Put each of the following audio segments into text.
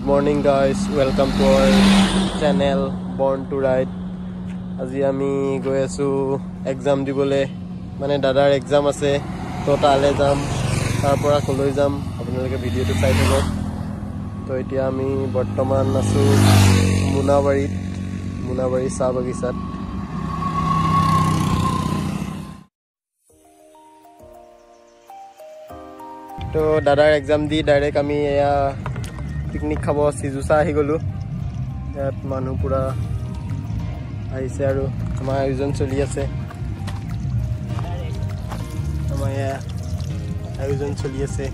Good morning guys, welcome to our channel Born to Ride. আজি আমি গৈ আছো এক্সাম দিবলে, মানে দাদাৰ এক্সাম আছে, তো তালে যাম, তাৰ পৰা কলৈ যাম আপোনালোকে ভিডিওটো চাই থাকক। তো এতিয়া আমি বৰ্তমান আছো মুনাবাৰী চাহ বাগিচাত। তো দাদাৰ এক্সাম দি ডাইৰেক্ট আমি এয়া পিকনিক খাব সিজুসা আহি গলো। ইয়াত মানুহ পুৰা আহিছে আৰু আমাৰ আয়োজন চলি আছে। আমাৰ এয়া আয়োজন চলি আছে।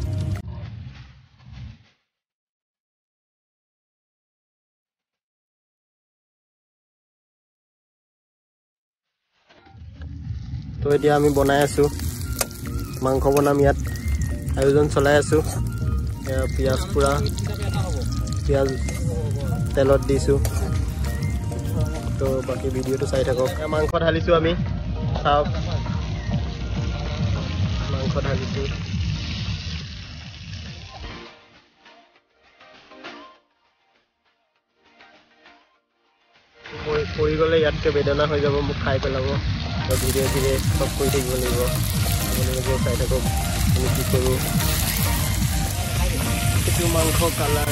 তো এতিয়া আমি বনাই আছো, মাংস বনাম। ইয়াত আয়োজন চলাই আছো। পিঁয়াজ পুৰা পিঁয়াজ তেলত দিছো। তো বাকি ভিডিওটো চাই থাকক। মাংস ঢালিছো আমি, চাওক মাংস ঢালিছো। পৰি গ'লে ইয়াতকৈ বেদনা হৈ যাব, মোক খাই পেলাব। তো ধীৰে ধীৰে চব কৰি থাকিব লাগিব। আপোনালোকে চাই থাকক আমি কি কৰোঁ। এইটো মাংস কালাৰ,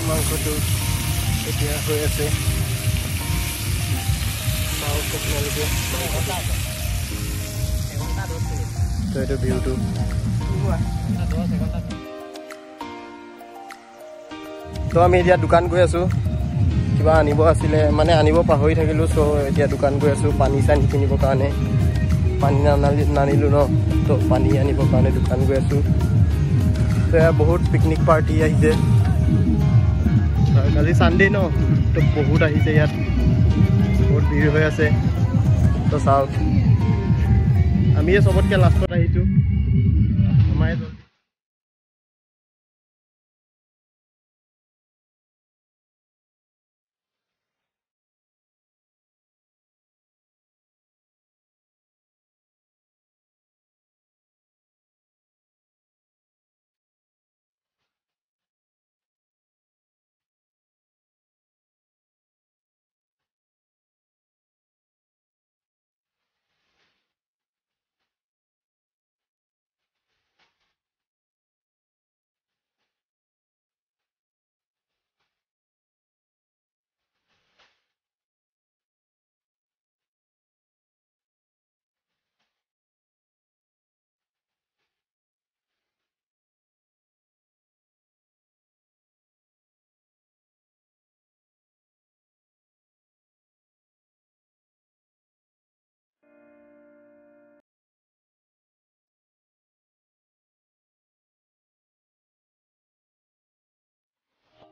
মাংসটো এতিয়া হৈ আছে। তো এইটো ভিউটো। তো আমি এতিয়া দোকান গৈ আছো, কিবা আনিব আছিলে, মানে আনিব পাহৰি থাকিলোঁ। চ' এতিয়া দোকান গৈ আছো পানী চানী কিনিবৰ কাৰণে। পানী নানিলোঁ ন, তো পানী আনিবৰ কাৰণে দোকান গৈ আছো। তো এয়া বহুত পিকনিক পাৰ্টি আহিছে, কালি চানডে ন, তো বহুত আহিছে ইয়াত, বহুত ভিৰ হৈ আছে। তো চাওক আমিয়ে চবতকৈ লাষ্টত আহিছোঁ। আমাৰ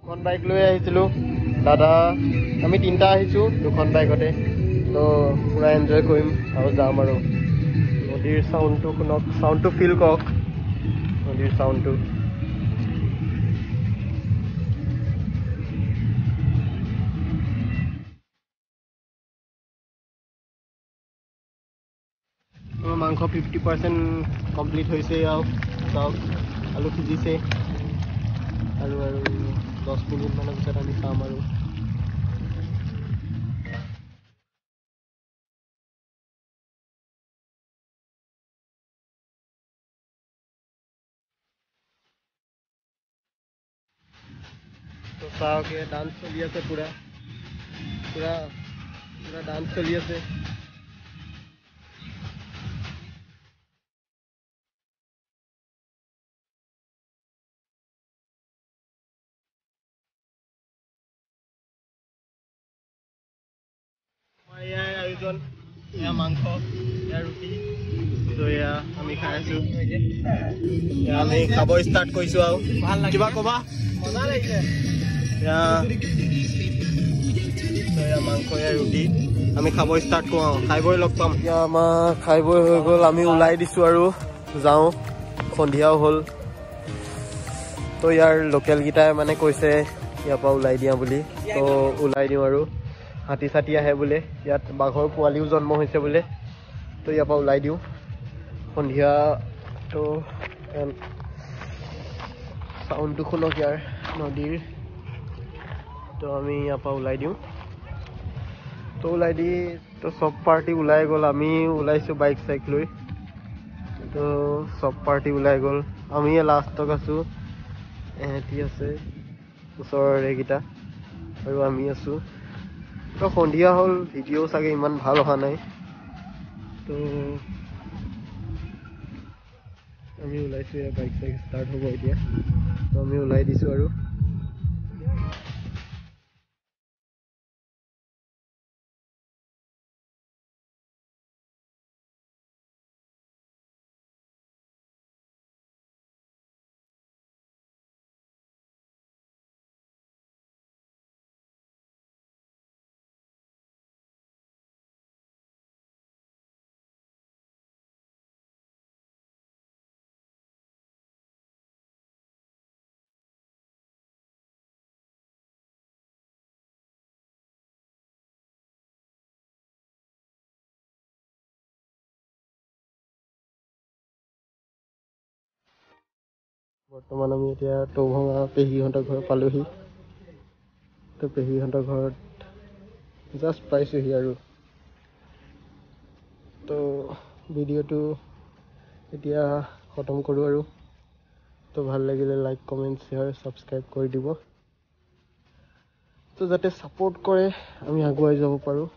দুখন বাইক লৈ আহিছিলোঁ, দাদা আমি তিনিটা আহিছোঁ দুখন বাইকতে। তো পূৰা এনজয় কৰিম আৰু যাম আৰু। নদীৰ চাউণ্ডটো শুনক, চাউণ্ডটো ফিল কৰক, নদীৰ চাউণ্ডটো। মাংস 50% কমপ্লিট হৈছে আৰু চাওক আলু সিজিছে। আৰু 10 মিনিটমানৰ পিছত আমি খাম আৰু। তো চাওক ডান্স চলি আছে, পুৰা ডান্স চলি আছে। এয়া আয়োজন, এয়া মাংস, এয়া ৰুটি। তো এয়া আমি খাই আছো। আমি খাব ষ্টাৰ্ট কৰিছো আৰু। কিবা কবা? মজা লাগিছে। এয়া মাংস, এয়া ৰুটি, আমি খাব ষ্টাৰ্ট কৰোঁ আৰু। খাই বৈ লগ পাম। এতিয়া আমাৰ খাই বৈ হৈ গ'ল, আমি ওলাই দিছোঁ আৰু যাওঁ, সন্ধিয়াও হ'ল। তো ইয়াৰ লোকেলকেইটাই মানে কৈছে ইয়াৰ পৰা ওলাই দিয়া বুলি, তো ওলাই দিওঁ আৰু। হাতী চাতি আহে বোলে ইয়াত, বাঘৰ পোৱালিও জন্ম হৈছে বোলে, তো ইয়াৰ পৰা ওলাই দিওঁ সন্ধিয়া। তো চাউণ্ডটো শুনক ইয়াৰ নদীৰ তো আমি ইয়াৰ পৰা ওলাই দিওঁ তো ওলাই দি তো চব পাৰ্টি ওলাই গ'ল আমি ওলাইছোঁ বাইক চাইক লৈ তো চব পাৰ্টি ওলাই গ'ল আমি লাষ্টত আছোঁ এহেঁতি আছে ওচৰৰ এইকেইটা আৰু আমি আছোঁ তো সন্ধিয়া হ'ল ভিডিঅ' চাগে ইমান ভাল অহা নাই তো আমি ওলাইছোঁ বাইক চাইক ষ্টাৰ্ট হ'ব এতিয়া তো আমি ওলাই দিছোঁ আৰু বৰ্তমান আমি এতিয়া টৌভঙা পেহীহঁতৰ ঘৰ পালোহি তো পেহীহঁতৰ ঘৰত জাষ্ট পাইছোঁহি আৰু তো ভিডিঅ'টো এতিয়া খতম কৰোঁ আৰু তো ভাল লাগিলে লাইক কমেণ্ট শ্বেয়াৰ ছাবস্ক্ৰাইব কৰি দিব তো যাতে ছাপোৰ্ট কৰে আমি আগুৱাই যাব পাৰোঁ